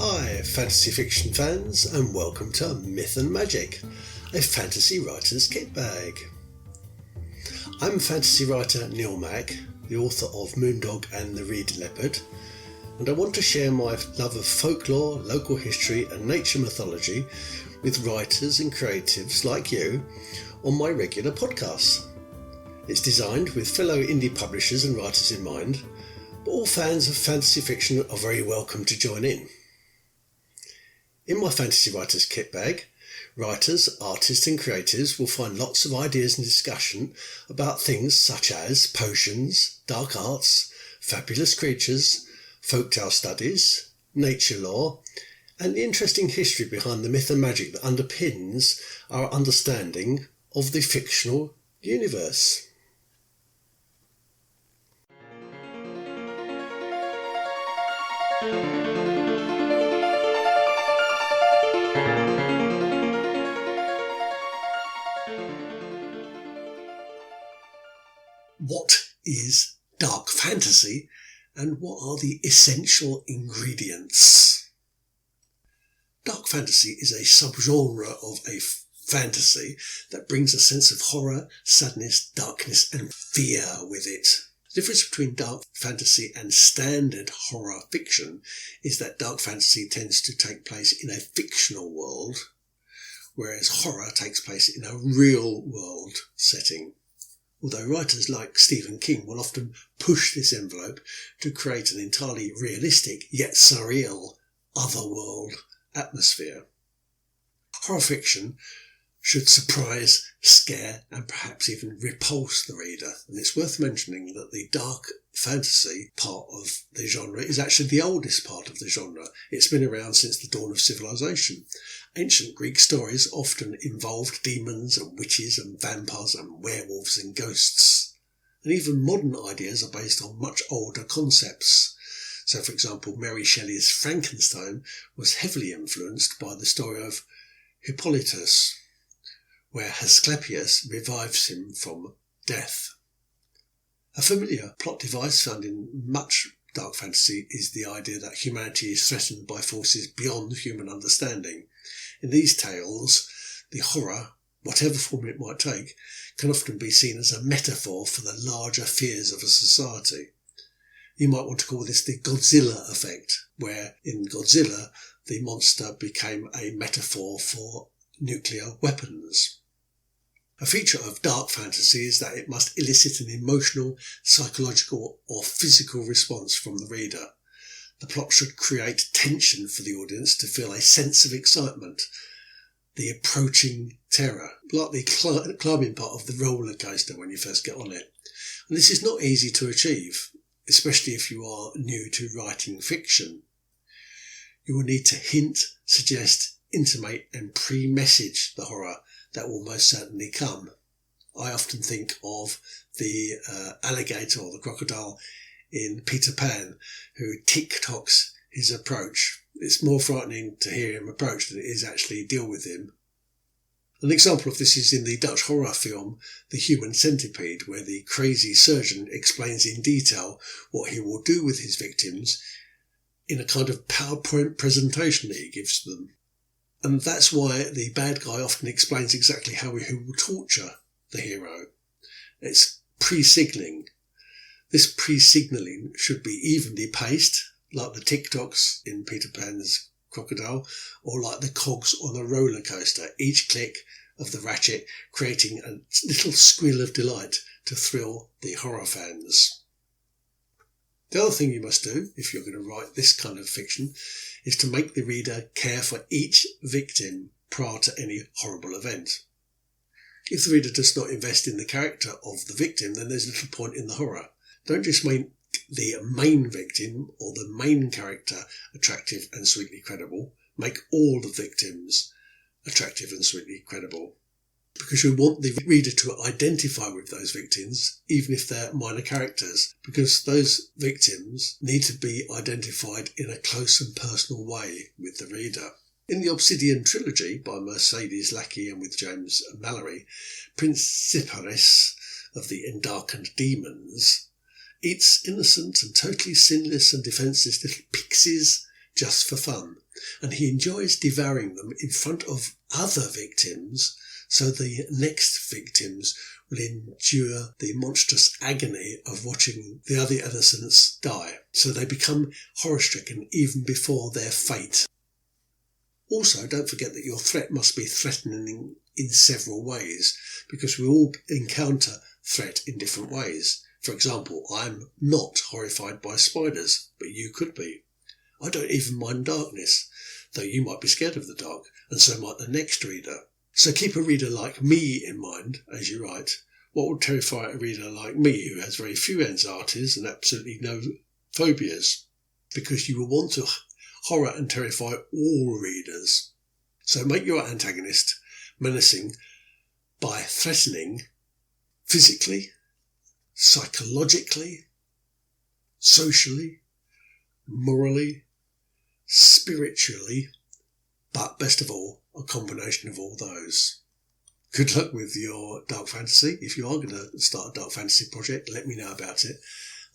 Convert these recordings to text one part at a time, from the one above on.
Hi, fantasy fiction fans, and welcome to Myth and Magic, a fantasy writer's kit bag. I'm fantasy writer Neil Mack, the author of Moondog and the Reed Leopard, and I want to share my love of folklore, local history and nature mythology with writers and creatives like you on my regular podcasts. It's designed with fellow indie publishers and writers in mind, but all fans of fantasy fiction are very welcome to join in. In my fantasy writer's kit bag, writers, artists and creatives will find lots of ideas and discussion about things such as potions, dark arts, fabulous creatures, folktale studies, nature lore, and the interesting history behind the myth and magic that underpins our understanding of the fictional universe. What is dark fantasy, and what are the essential ingredients? Dark fantasy is a subgenre of a fantasy that brings a sense of horror, sadness, darkness and fear with it. The difference between dark fantasy and standard horror fiction is that dark fantasy tends to take place in a fictional world, whereas horror takes place in a real world setting. Although writers like Stephen King will often push this envelope to create an entirely realistic yet surreal otherworld atmosphere. Horror fiction should surprise, scare and perhaps even repulse the reader, and it's worth mentioning that the dark fantasy part of the genre is actually the oldest part of the genre. It's been around since the dawn of civilization. Ancient Greek stories often involved demons and witches and vampires and werewolves and ghosts. And even modern ideas are based on much older concepts. So, for example, Mary Shelley's Frankenstein was heavily influenced by the story of Hippolytus, where Asclepius revives him from death. A familiar plot device found in much dark fantasy is the idea that humanity is threatened by forces beyond human understanding. In these tales, the horror, whatever form it might take, can often be seen as a metaphor for the larger fears of a society. You might want to call this the Godzilla effect, where in Godzilla the monster became a metaphor for nuclear weapons. A feature of dark fantasy is that it must elicit an emotional, psychological or physical response from the reader. The plot should create tension for the audience to feel a sense of excitement, the approaching terror, like the climbing part of the roller coaster when you first get on it. And this is not easy to achieve, especially if you are new to writing fiction. You will need to hint, suggest, intimate and pre-message the horror that will most certainly come. I often think of the alligator or the crocodile in Peter Pan, who tick-tocks his approach. It's more frightening to hear him approach than it is actually deal with him. An example of this is in the Dutch horror film The Human Centipede, where the crazy surgeon explains in detail what he will do with his victims in a kind of PowerPoint presentation that he gives to them. And that's why the bad guy often explains exactly how he will torture the hero. It's pre-signalling. This pre-signalling should be evenly paced, like the tick-tocks in Peter Pan's crocodile, or like the cogs on a roller coaster, each click of the ratchet creating a little squeal of delight to thrill the horror fans. The other thing you must do, if you're going to write this kind of fiction, is to make the reader care for each victim prior to any horrible event. If the reader does not invest in the character of the victim, then there's little point in the horror. Don't just make the main victim or the main character attractive and sweetly credible. Make all the victims attractive and sweetly credible. Because you want the reader to identify with those victims, even if they're minor characters, because those victims need to be identified in a close and personal way with the reader. In the Obsidian trilogy by Mercedes Lackey and with James Mallory, Prince Cyparis of the Endarkened Demons eats innocent and totally sinless and defenceless little pixies just for fun. and he enjoys devouring them in front of other victims, so the next victims will endure the monstrous agony of watching the other innocents die, so they become horror-stricken even before their fate. Also, don't forget that your threat must be threatening in several ways, because we all encounter threat in different ways. For example, I'm not horrified by spiders, but you could be. I don't even mind darkness, though you might be scared of the dark, and so might the next reader. So keep a reader like me in mind as you write. What would terrify a reader like me, who has very few anxieties and absolutely no phobias? Because you will want to horror and terrify all readers. So make your antagonist menacing by threatening physically, psychologically, socially, morally, spiritually, but best of all, a combination of all those. Good luck with your dark fantasy. If you are going to start a dark fantasy project, let me know about it,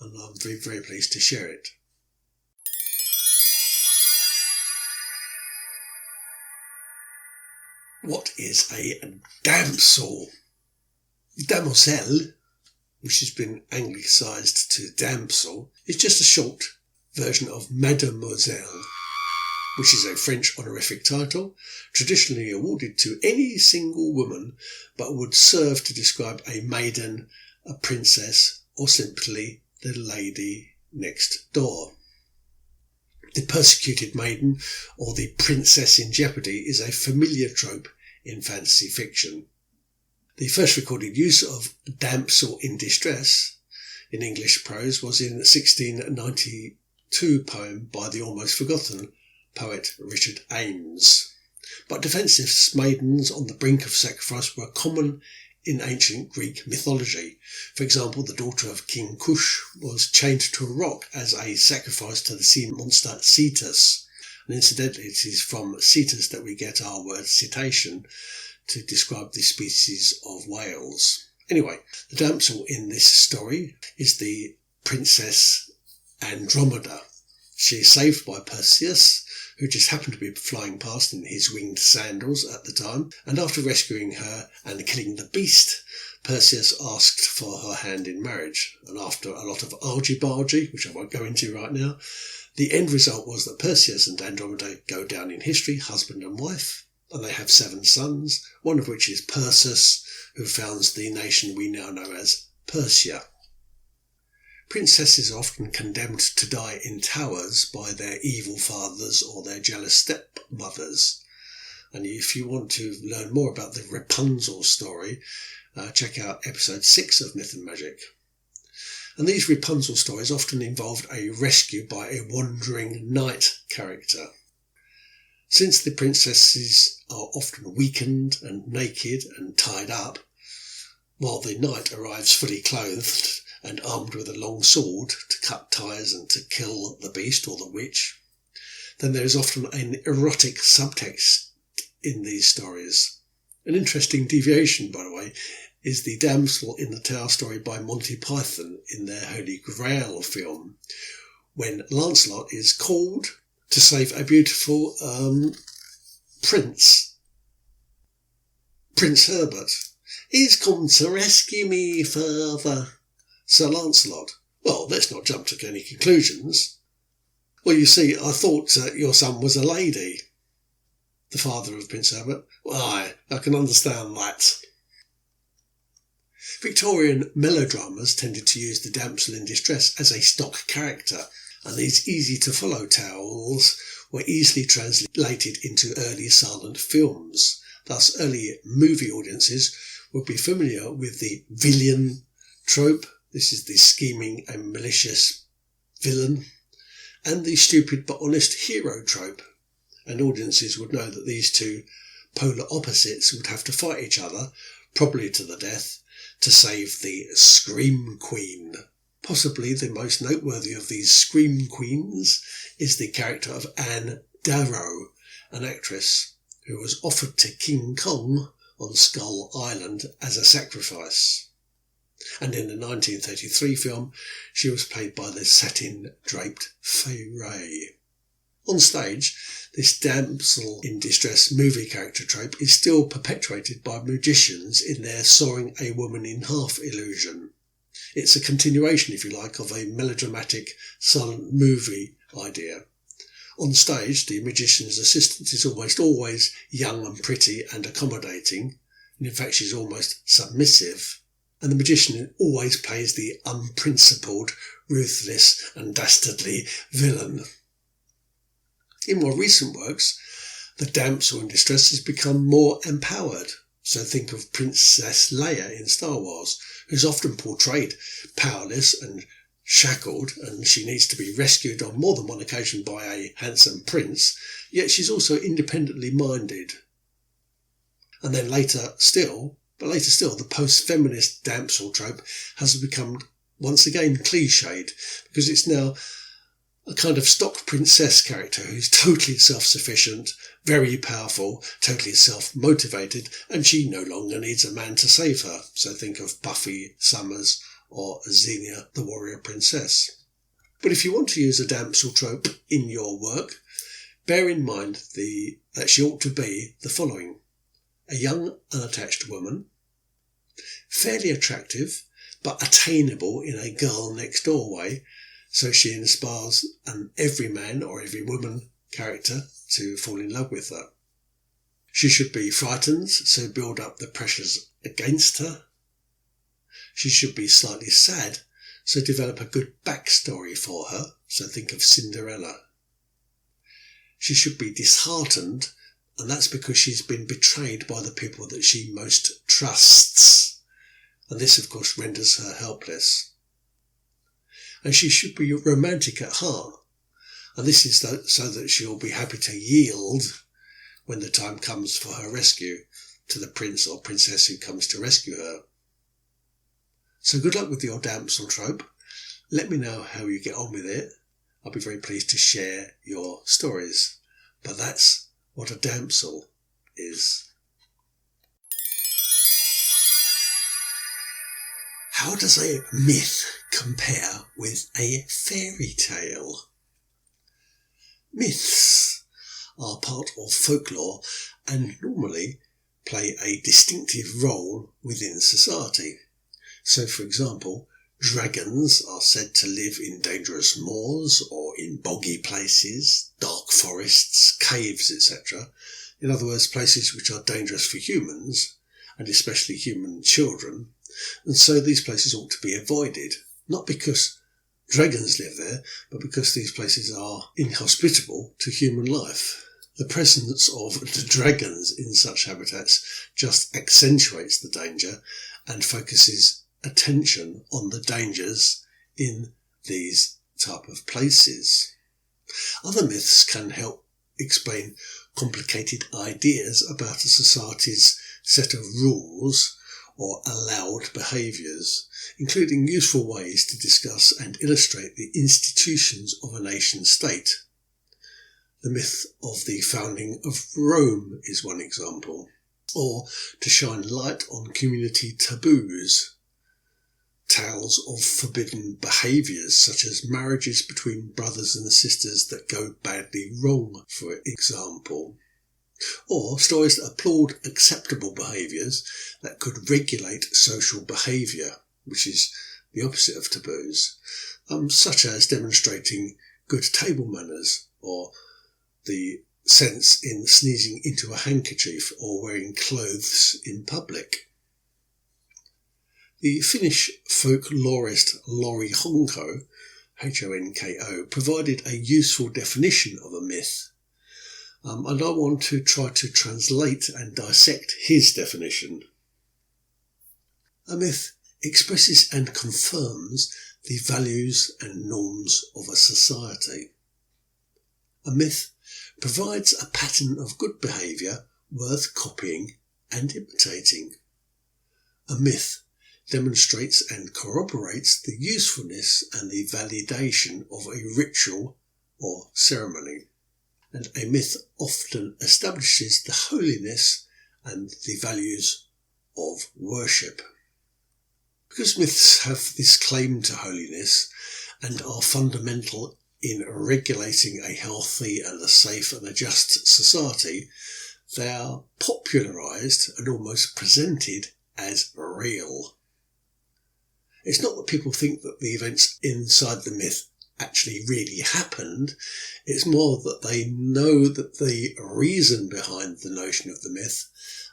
and I'm very, very pleased to share it. What is a damsel? Damsel, which has been anglicised to damsel, is just a short version of mademoiselle, which is a French honorific title, traditionally awarded to any single woman, but would serve to describe a maiden, a princess, or simply the lady next door. The persecuted maiden, or the princess in jeopardy, is a familiar trope in fantasy fiction. The first recorded use of damsel in distress in English prose was in a 1692 poem by the almost forgotten poet Richard Ames. But defenceless maidens on the brink of sacrifice were common in ancient Greek mythology. For example, the daughter of King Kush was chained to a rock as a sacrifice to the sea monster Cetus. And incidentally, it is from Cetus that we get our word cetacean to describe the species of whales. Anyway, the damsel in this story is the Princess Andromeda. She is saved by Perseus, who just happened to be flying past in his winged sandals at the time, and after rescuing her and killing the beast, Perseus asked for her hand in marriage, and after a lot of argy-bargy, which I won't go into right now, the end result was that Perseus and Andromeda go down in history, husband and wife, and they have 7 sons, one of which is Perseus, who founds the nation we now know as Persia. Princesses are often condemned to die in towers by their evil fathers or their jealous stepmothers. And if you want to learn more about the Rapunzel story, check out episode 6 of Myth and Magic. And these Rapunzel stories often involved a rescue by a wandering knight character. Since the princesses are often weakened and naked and tied up, while the knight arrives fully clothed and armed with a long sword to cut ties and to kill the beast or the witch, then there is often an erotic subtext in these stories. An interesting deviation, by the way, is the damsel in the tower story by Monty Python in their Holy Grail film, when Lancelot is called to save a beautiful prince. Prince Herbert. He's come to rescue me, father. Sir Lancelot. Well, let's not jump to any conclusions. Well, you see, I thought your son was a lady. The father of Prince Herbert. Why, I can understand that. Victorian melodramas tended to use the damsel in distress as a stock character, and these easy-to-follow tales were easily translated into early silent films. Thus, early movie audiences would be familiar with the villain trope. This is the scheming and malicious villain, and the stupid but honest hero trope. And audiences would know that these two polar opposites would have to fight each other, probably to the death, to save the Scream Queen. Possibly the most noteworthy of these Scream Queens is the character of Anne Darrow, an actress who was offered to King Kong on Skull Island as a sacrifice. And in the 1933 film, she was played by the satin-draped Fay Wray. On stage, this damsel in distress movie character trope is still perpetuated by magicians in their sawing a woman in half illusion. It's a continuation, if you like, of a melodramatic silent movie idea. On stage, the magician's assistant is almost always young and pretty and accommodating, and in fact she's almost submissive, and the magician always plays the unprincipled, ruthless and dastardly villain. In more recent works, the damsel in distress has become more empowered. So think of Princess Leia in Star Wars, who's often portrayed powerless and shackled, and she needs to be rescued on more than one occasion by a handsome prince, yet she's also independently minded. And then later still, the post-feminist damsel trope has become once again cliched, because it's now a kind of stock princess character who's totally self-sufficient, very powerful, totally self-motivated, and she no longer needs a man to save her. So think of Buffy Summers or Xenia the Warrior Princess. But if you want to use a damsel trope in your work, bear in mind that she ought to be the following: a young, unattached woman, fairly attractive, but attainable in a girl next door way, so she inspires an every man or every woman character to fall in love with her. She should be frightened, so build up the pressures against her. She should be slightly sad, so develop a good backstory for her, so think of Cinderella. She should be disheartened, and that's because she's been betrayed by the people that she most trusts, and this of course renders her helpless. And she should be romantic at heart, and this is so that she'll be happy to yield when the time comes for her rescue to the prince or princess who comes to rescue her. So good luck with your damsel trope. Let me know how you get on with it. I'll be very pleased to share your stories. But that's what a damsel is. How does a myth compare with a fairy tale? Myths are part of folklore and normally play a distinctive role within society. So, for example, dragons are said to live in dangerous moors or in boggy places, dark forests, caves, etc. In other words, places which are dangerous for humans, and especially human children. And so these places ought to be avoided, not because dragons live there, but because these places are inhospitable to human life. The presence of the dragons in such habitats just accentuates the danger and focuses attention on the dangers in these type of places. Other myths can help explain complicated ideas about a society's set of rules or allowed behaviours, including useful ways to discuss and illustrate the institutions of a nation-state. The myth of the founding of Rome is one example, or to shine light on community taboos. Tales of forbidden behaviours, such as marriages between brothers and sisters that go badly wrong, for example. Or stories that applaud acceptable behaviours that could regulate social behaviour, which is the opposite of taboos, such as demonstrating good table manners, or the sense in sneezing into a handkerchief or wearing clothes in public. The Finnish folklorist Lauri Honko, Honko, provided a useful definition of a myth, and I want to try to translate and dissect his definition. A myth expresses and confirms the values and norms of a society. A myth provides a pattern of good behaviour worth copying and imitating. A myth demonstrates and corroborates the usefulness and the validation of a ritual or ceremony. And a myth often establishes the holiness and the values of worship. Because myths have this claim to holiness and are fundamental in regulating a healthy and a safe and a just society, they are popularised and almost presented as real. It's not that people think that the events inside the myth actually really happened. It's more that they know that the reason behind the notion of the myth,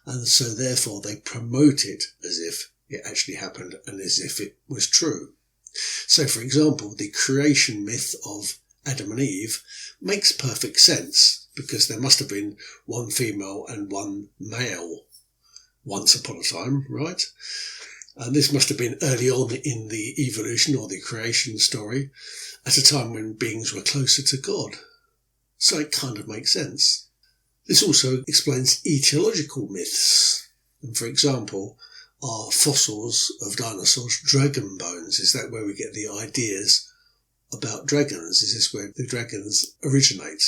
and so therefore they promote it as if it actually happened and as if it was true. So, for example, the creation myth of Adam and Eve makes perfect sense, because there must have been one female and one male once upon a time, right? And this must have been early on in the evolution or the creation story, at a time when beings were closer to God. So it kind of makes sense. This also explains etiological myths. And for example, are fossils of dinosaurs dragon bones? Is that where we get the ideas about dragons? Is this where the dragons originate?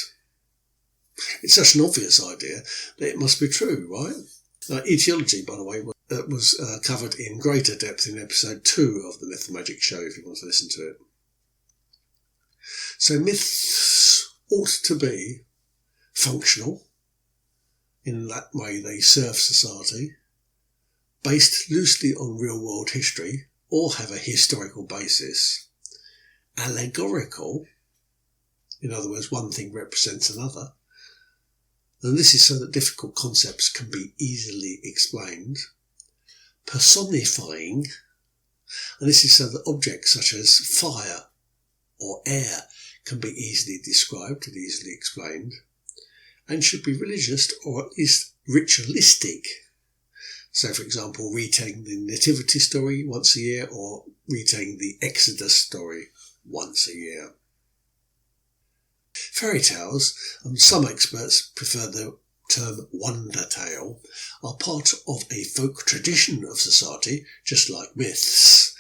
It's such an obvious idea that it must be true, right? Now, etiology, by the way, was covered in greater depth in episode 2 of the Myth and Magic show, if you want to listen to it. So myths ought to be functional, in that way they serve society, based loosely on real-world history, or have a historical basis, allegorical, in other words, one thing represents another, and this is so that difficult concepts can be easily explained, personifying, and this is so that objects such as fire or air can be easily described and easily explained, and should be religious or at least ritualistic. So, for example, retelling the Nativity story once a year, or retelling the Exodus story once a year. Fairy tales, and some experts prefer the term wonder tale, are part of a folk tradition of society, just like myths.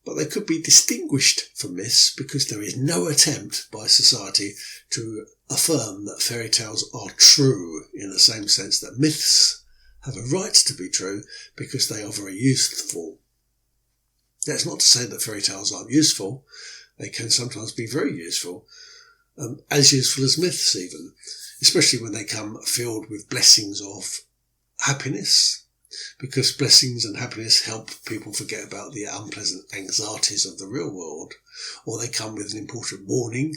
But they could be distinguished from myths because there is no attempt by society to affirm that fairy tales are true, in the same sense that myths have a right to be true because they are very useful. That's not to say that fairy tales aren't useful. They can sometimes be very useful, as useful as myths even, especially when they come filled with blessings of happiness, because blessings and happiness help people forget about the unpleasant anxieties of the real world, or they come with an important warning,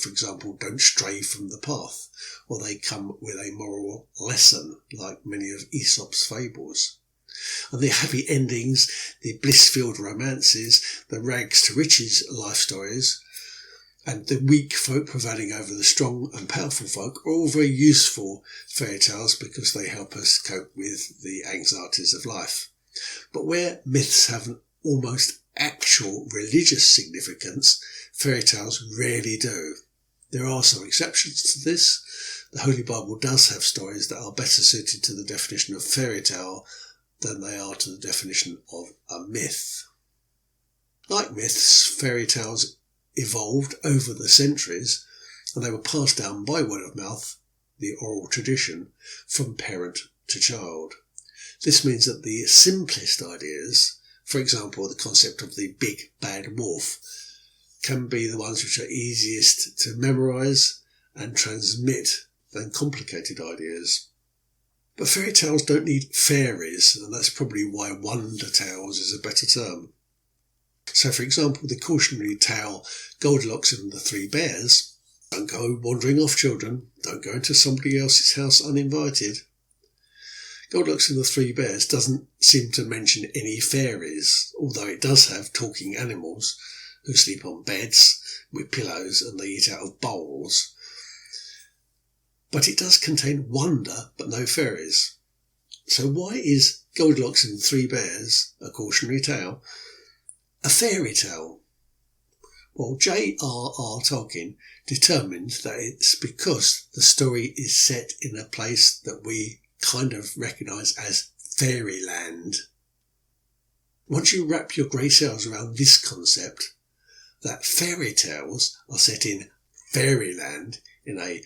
for example, don't stray from the path, or they come with a moral lesson, like many of Aesop's fables. And the happy endings, the bliss-filled romances, the rags to riches life stories, and the weak folk prevailing over the strong and powerful folk are all very useful fairy tales because they help us cope with the anxieties of life. But where myths have an almost actual religious significance, fairy tales rarely do. There are some exceptions to this. The Holy Bible does have stories that are better suited to the definition of fairy tale than they are to the definition of a myth. Like myths, fairy tales evolved over the centuries, and they were passed down by word of mouth, the oral tradition, from parent to child. This means that the simplest ideas, for example the concept of the big bad wolf, can be the ones which are easiest to memorise and transmit than complicated ideas. But fairy tales don't need fairies, and that's probably why wonder tales is a better term. So, for example, the cautionary tale Goldilocks and the Three Bears, don't go wandering off, children, don't go into somebody else's house uninvited. Goldilocks and the Three Bears doesn't seem to mention any fairies, although it does have talking animals who sleep on beds with pillows and they eat out of bowls. But it does contain wonder, but no fairies. So why is Goldilocks and the Three Bears, a cautionary tale, a fairy tale? Well, J.R.R. Tolkien determined that it's because the story is set in a place that we kind of recognise as fairyland. Once you wrap your grey cells around this concept, that fairy tales are set in fairyland, in a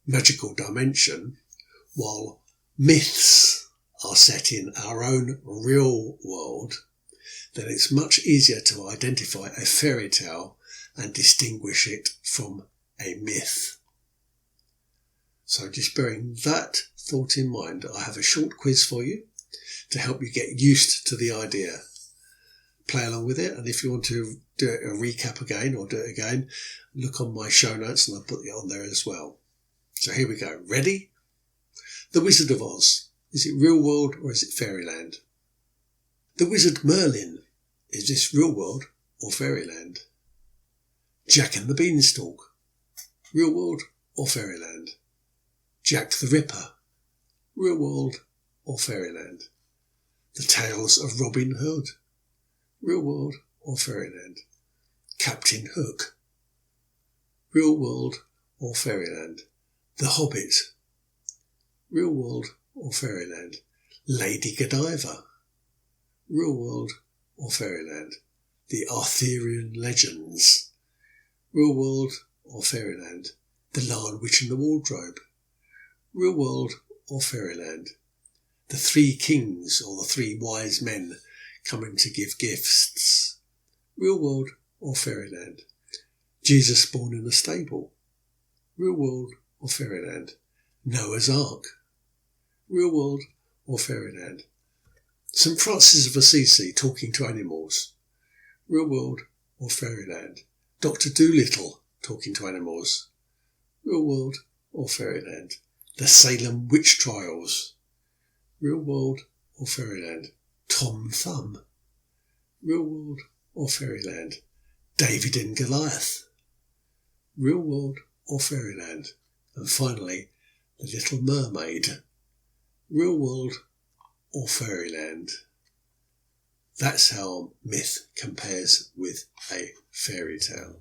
magical dimension, while myths are set in our own real world, then it's much easier to identify a fairy tale and distinguish it from a myth. So just bearing that thought in mind, I have a short quiz for you to help you get used to the idea. Play along with it, and if you want to do a recap again or do it again, look on my show notes and I'll put it on there as well. So here we go. Ready? The Wizard of Oz. Is it real world or is it fairyland? The Wizard Merlin. Is this real world or fairyland? Jack and the Beanstalk. Real world or fairyland? Jack the Ripper. Real world or fairyland? The Tales of Robin Hood. Real world or fairyland? Captain Hook. Real world or fairyland? The Hobbit. Real world or fairyland? Lady Godiva. Real world or fairyland? The Arthurian Legends. Real world or fairyland? The Lion, Witch and the Wardrobe. Real world or fairyland? The Three Kings or the Three Wise Men coming to give gifts. Real world or fairyland? Jesus born in a stable. Real world or fairyland? Noah's Ark. Real world or fairyland? St. Francis of Assisi talking to animals. Real world or fairyland? Dr. Dolittle talking to animals. Real world or fairyland? The Salem Witch Trials. Real world or fairyland? Tom Thumb. Real world or fairyland? David and Goliath. Real world or fairyland? And finally, The Little Mermaid. Real world or fairyland? That's how myth compares with a fairy tale.